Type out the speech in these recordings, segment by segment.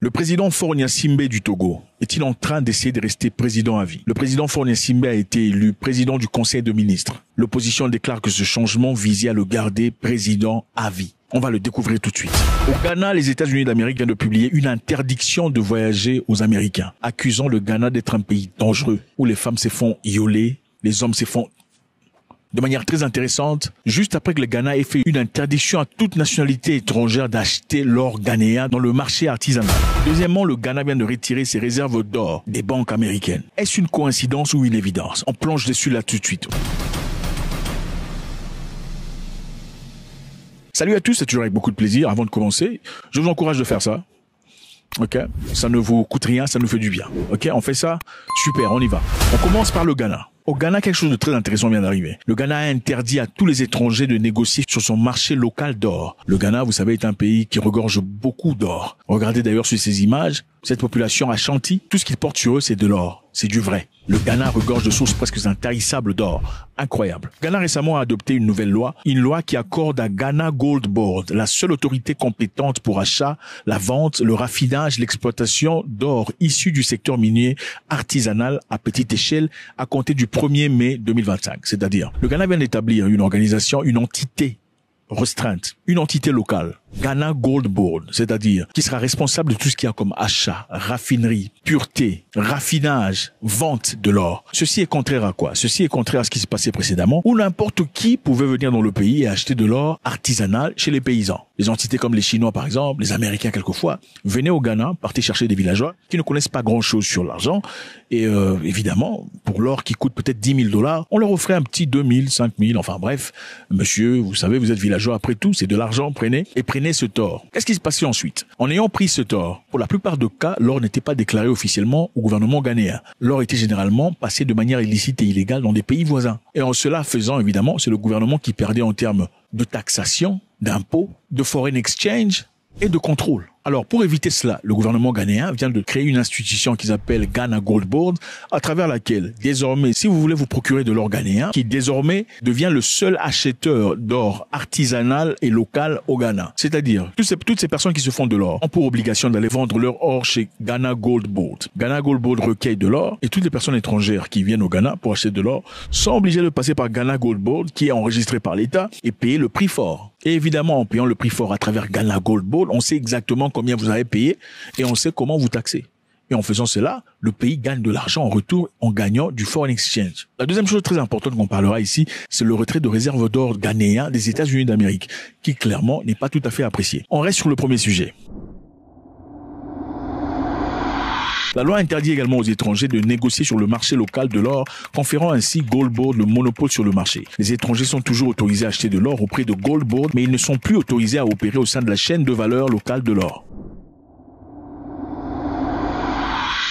Le président Faure Gnassingbé du Togo est-il en train d'essayer de rester président à vie? Le président Faure Gnassingbé a été élu président du Conseil de ministres. L'opposition déclare que ce changement visait à le garder président à vie. On va le découvrir tout de suite. Au Ghana, les États-Unis d'Amérique viennent de publier une interdiction de voyager aux Américains, accusant le Ghana d'être un pays dangereux, où les femmes se font violer, les hommes se font... De manière très intéressante, juste après que le Ghana ait fait une interdiction à toute nationalité étrangère d'acheter l'or ghanéen dans le marché artisanal. Deuxièmement, le Ghana vient de retirer ses réserves d'or des banques américaines. Est-ce une coïncidence ou une évidence? On plonge dessus là tout de suite. Salut à tous, c'est toujours avec beaucoup de plaisir. Avant de commencer, je vous encourage de faire ça. Ok, ça ne vous coûte rien, ça nous fait du bien. Ok, on fait ça? Super, on y va. On commence par le Ghana. Au Ghana, quelque chose de très intéressant vient d'arriver. Le Ghana a interdit à tous les étrangers de négocier sur son marché local d'or. Le Ghana, vous savez, est un pays qui regorge beaucoup d'or. Regardez d'ailleurs sur ces images, cette population ashanti, tout ce qu'ils portent sur eux, c'est de l'or. C'est du vrai. Le Ghana regorge de sources presque intarissables d'or. Incroyable. Ghana récemment a adopté une nouvelle loi, une loi qui accorde à Ghana Gold Board, la seule autorité compétente pour achat, la vente, le raffinage, l'exploitation d'or issu du secteur minier artisanal à petite échelle à compter du 1er mai 2025. C'est-à-dire, le Ghana vient d'établir une organisation, une entité restreinte, une entité locale, Ghana Gold Board, c'est-à-dire qui sera responsable de tout ce qu'il y a comme achat, raffinerie, pureté, raffinage, vente de l'or. Ceci est contraire à quoi? Ceci est contraire à ce qui s'est passé précédemment, où n'importe qui pouvait venir dans le pays et acheter de l'or artisanal chez les paysans. Les entités comme les Chinois par exemple, les Américains quelquefois, venaient au Ghana, partaient chercher des villageois qui ne connaissent pas grand-chose sur l'argent et évidemment, pour l'or qui coûte peut-être 10 000 $, on leur offrait un petit 2 000, 5 000, enfin bref, monsieur, vous savez, vous êtes villageois après tout, c'est de l'argent, prenez ce tort. Qu'est-ce qui se passait ensuite? En ayant pris ce tort, pour la plupart des cas, l'or n'était pas déclaré officiellement au gouvernement ghanéen. L'or était généralement passé de manière illicite et illégale dans des pays voisins. Et en cela faisant, évidemment, c'est le gouvernement qui perdait en termes de taxation, d'impôts, de foreign exchange et de contrôle. Alors, pour éviter cela, le gouvernement ghanéen vient de créer une institution qu'ils appellent Ghana Gold Board, à travers laquelle, désormais, si vous voulez vous procurer de l'or ghanéen, qui désormais devient le seul acheteur d'or artisanal et local au Ghana. C'est-à-dire, toutes ces personnes qui se font de l'or ont pour obligation d'aller vendre leur or chez Ghana Gold Board. Ghana Gold Board recueille de l'or et toutes les personnes étrangères qui viennent au Ghana pour acheter de l'or sont obligées de passer par Ghana Gold Board, qui est enregistré par l'État, et payer le prix fort. Et évidemment, en payant le prix fort à travers Ghana Gold Board, on sait exactement combien vous avez payé et on sait comment vous taxer. Et en faisant cela, le pays gagne de l'argent en retour en gagnant du foreign exchange. La deuxième chose très importante qu'on parlera ici, c'est le retrait de réserves d'or ghanéens des États-Unis d'Amérique, qui clairement n'est pas tout à fait apprécié. On reste sur le premier sujet. La loi interdit également aux étrangers de négocier sur le marché local de l'or, conférant ainsi Gold Board le monopole sur le marché. Les étrangers sont toujours autorisés à acheter de l'or auprès de Gold Board, mais ils ne sont plus autorisés à opérer au sein de la chaîne de valeur locale de l'or.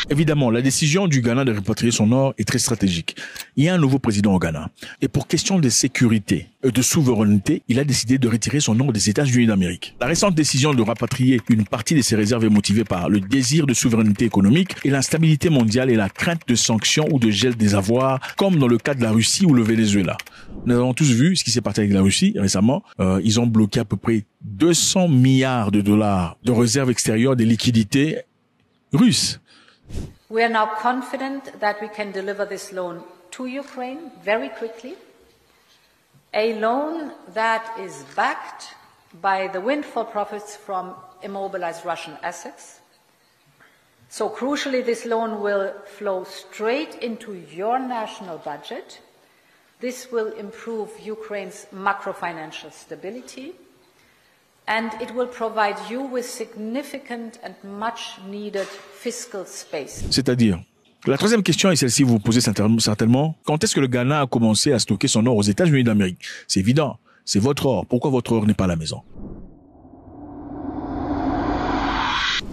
Évidemment, la décision du Ghana de répatrier son or est très stratégique. Il y a un nouveau président au Ghana. Et pour question de sécurité et de souveraineté, il a décidé de retirer son or des États-Unis d'Amérique. La récente décision de rapatrier une partie de ses réserves est motivée par le désir de souveraineté économique et l'instabilité mondiale et la crainte de sanctions ou de gel des avoirs, comme dans le cas de la Russie ou le Venezuela. Nous avons tous vu ce qui s'est passé avec la Russie récemment. Ils ont bloqué à peu près 200 milliards de dollars de réserves extérieures des liquidités russes. We are now confident that we can deliver this loan to Ukraine very quickly, a loan that is backed by the windfall profits from immobilized Russian assets. So crucially, this loan will flow straight into your national budget. This will improve Ukraine's macro-financial stability, and it will provide you with significant and much needed fiscal space. C'est-à-dire, la troisième question est celle-ci, vous vous posez certainement, quand est-ce que le Ghana a commencé à stocker son or aux États-Unis d'Amérique? C'est évident, c'est votre or. Pourquoi votre or n'est pas à la maison?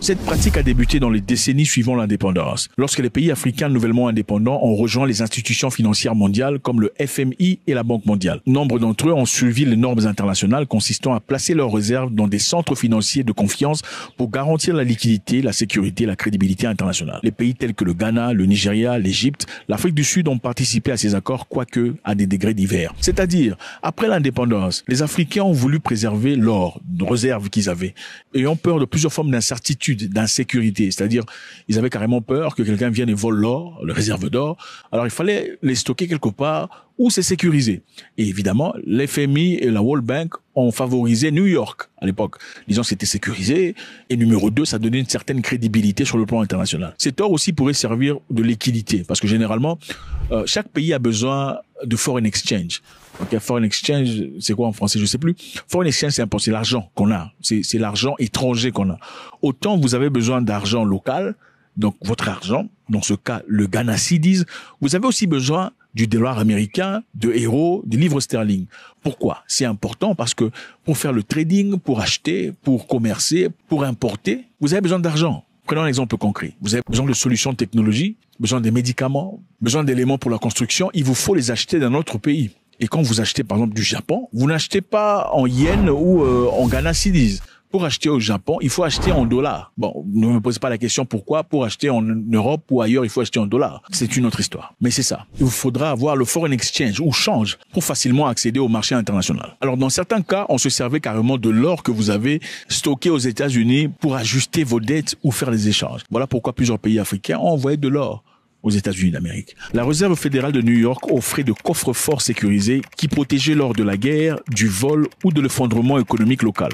Cette pratique a débuté dans les décennies suivant l'indépendance, lorsque les pays africains nouvellement indépendants ont rejoint les institutions financières mondiales comme le FMI et la Banque mondiale. Nombre d'entre eux ont suivi les normes internationales consistant à placer leurs réserves dans des centres financiers de confiance pour garantir la liquidité, la sécurité et la crédibilité internationale. Les pays tels que le Ghana, le Nigeria, l'Égypte, l'Afrique du Sud ont participé à ces accords, quoique à des degrés divers. C'est-à-dire, après l'indépendance, les Africains ont voulu préserver l'or, de réserves qu'ils avaient, ayant peur de plusieurs formes d'incertitude attitude d'insécurité. C'est-à-dire, ils avaient carrément peur que quelqu'un vienne et vole l'or, le réserve d'or. Alors, il fallait les stocker quelque part où c'est sécurisé. Et évidemment, l'FMI et la World Bank ont favorisé New York à l'époque. Disons que c'était sécurisé. Et numéro 2, ça donnait une certaine crédibilité sur le plan international. Cet or aussi pourrait servir de liquidité. Parce que généralement, chaque pays a besoin de foreign exchange. Okay, foreign exchange, c'est quoi en français? Je sais plus. Foreign exchange, c'est important. C'est l'argent qu'on a. C'est l'argent étranger qu'on a. Autant vous avez besoin d'argent local, donc votre argent, dans ce cas, le Ghana Cedis, vous avez aussi besoin du dollar américain, de euros, des livres sterling. Pourquoi? C'est important parce que pour faire le trading, pour acheter, pour commercer, pour importer, vous avez besoin d'argent. Prenons un exemple concret. Vous avez besoin de solutions de technologie, besoin des médicaments, besoin d'éléments pour la construction. Il vous faut les acheter dans notre pays. Et quand vous achetez par exemple du Japon, vous n'achetez pas en yens ou en Ghana Cedis. Pour acheter au Japon, il faut acheter en dollars. Bon, ne me posez pas la question pourquoi. Pour acheter en Europe ou ailleurs, il faut acheter en dollars. C'est une autre histoire. Mais c'est ça. Il vous faudra avoir le foreign exchange ou change pour facilement accéder au marché international. Alors, dans certains cas, on se servait carrément de l'or que vous avez stocké aux États-Unis pour ajuster vos dettes ou faire des échanges. Voilà pourquoi plusieurs pays africains ont envoyé de l'or aux États-Unis d'Amérique. La Réserve fédérale de New York offrait de coffres-forts sécurisés qui protégeaient lors de la guerre, du vol ou de l'effondrement économique local.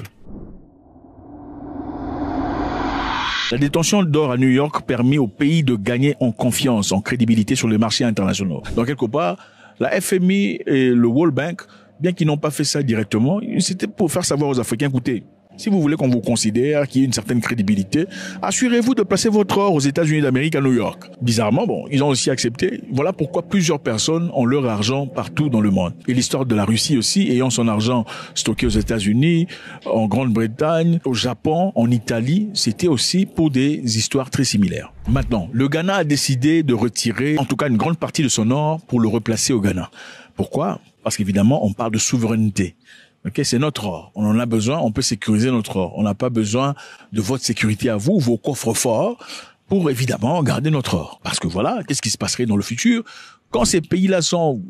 La détention d'or à New York permet au pays de gagner en confiance, en crédibilité sur les marchés internationaux. Donc quelque part, la FMI et le World Bank, bien qu'ils n'ont pas fait ça directement, c'était pour faire savoir aux Africains, écoutez, si vous voulez qu'on vous considère, qu'il y ait une certaine crédibilité, assurez-vous de placer votre or aux États-Unis d'Amérique à New York. Bizarrement, bon, ils ont aussi accepté. Voilà pourquoi plusieurs personnes ont leur argent partout dans le monde. Et l'histoire de la Russie aussi, ayant son argent stocké aux États-Unis, en Grande-Bretagne, au Japon, en Italie, c'était aussi pour des histoires très similaires. Maintenant, le Ghana a décidé de retirer, en tout cas une grande partie de son or pour le replacer au Ghana. Pourquoi? Parce qu'évidemment, on parle de souveraineté. Okay, c'est notre or. On en a besoin, on peut sécuriser notre or. On n'a pas besoin de votre sécurité à vous, vos coffres forts, pour évidemment garder notre or. Parce que voilà, qu'est-ce qui se passerait dans le futur? Quand ces pays-là sont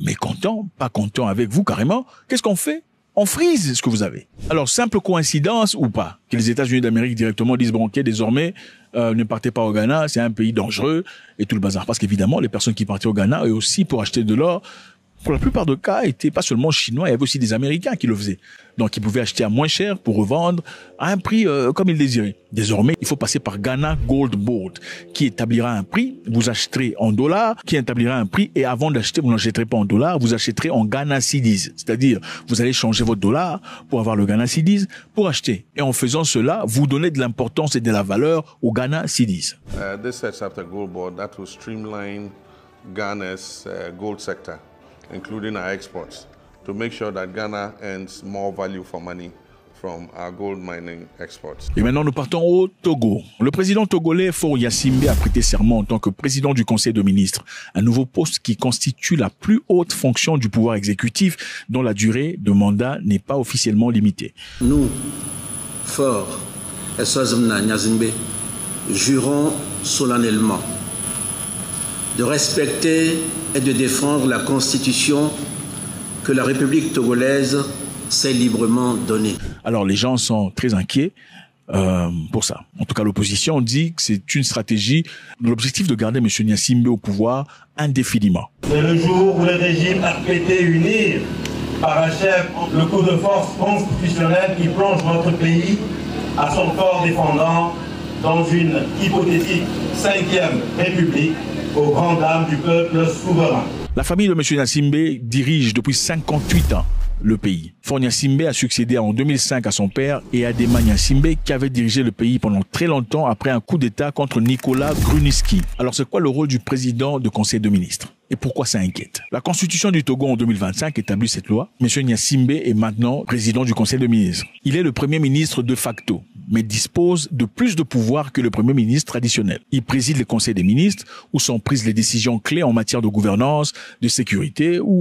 mécontents, pas contents avec vous carrément, qu'est-ce qu'on fait? On frise ce que vous avez. Alors, simple coïncidence ou pas, que les États-Unis d'Amérique directement disent, bon, ok, désormais, ne partez pas au Ghana, c'est un pays dangereux, et tout le bazar. Parce qu'évidemment, les personnes qui partaient au Ghana, eux aussi, pour acheter de l'or, pour la plupart des cas, étaient pas seulement chinois, il y avait aussi des Américains qui le faisaient. Donc, ils pouvaient acheter à moins cher pour revendre à un prix comme ils désiraient. Désormais, il faut passer par Ghana Gold Board, qui établira un prix. Vous acheterez en dollars, qui établira un prix. Et avant d'acheter, vous n'achèterez pas en dollars, vous achèterez en Ghana Cedis. C'est-à-dire, vous allez changer votre dollar pour avoir le Ghana Cedis pour acheter. Et en faisant cela, vous donnez de l'importance et de la valeur au Ghana Cedis. This sets up the gold board that will streamline Ghana's gold sector, including our exports, to make sure that Ghana earns more value for money from our gold mining exports. Et maintenant, nous partons au Togo. Le président togolais Faure Gnassingbé a prêté serment en tant que président du Conseil de ministres, un nouveau poste qui constitue la plus haute fonction du pouvoir exécutif dont la durée de mandat n'est pas officiellement limitée. Nous, Faure Gnassingbé, jurons solennellement de respecter et de défendre la Constitution que la République togolaise s'est librement donnée. Alors les gens sont très inquiets pour ça. En tout cas, l'opposition dit que c'est une stratégie, l'objectif de garder M. Gnassingbé au pouvoir indéfiniment. C'est le jour où le régime a souhaité unir parachève le coup de force constitutionnel qui plonge notre pays à son corps défendant dans une hypothétique 5e République aux grandes dames du peuple souverain. La famille de M. Gnassingbé dirige depuis 58 ans le pays. Faure Gnassingbé a succédé en 2005 à son père et Adema Gnassingbé qui avait dirigé le pays pendant très longtemps après un coup d'État contre Nicolas Gruniski. Alors c'est quoi le rôle du président du Conseil de ministres? Et pourquoi ça inquiète? La Constitution du Togo en 2025 établit cette loi. M. Gnassingbé est maintenant président du Conseil de ministres. Il est le premier ministre de facto, mais dispose de plus de pouvoir que le premier ministre traditionnel. Il préside le Conseil des ministres où sont prises les décisions clés en matière de gouvernance, de sécurité ou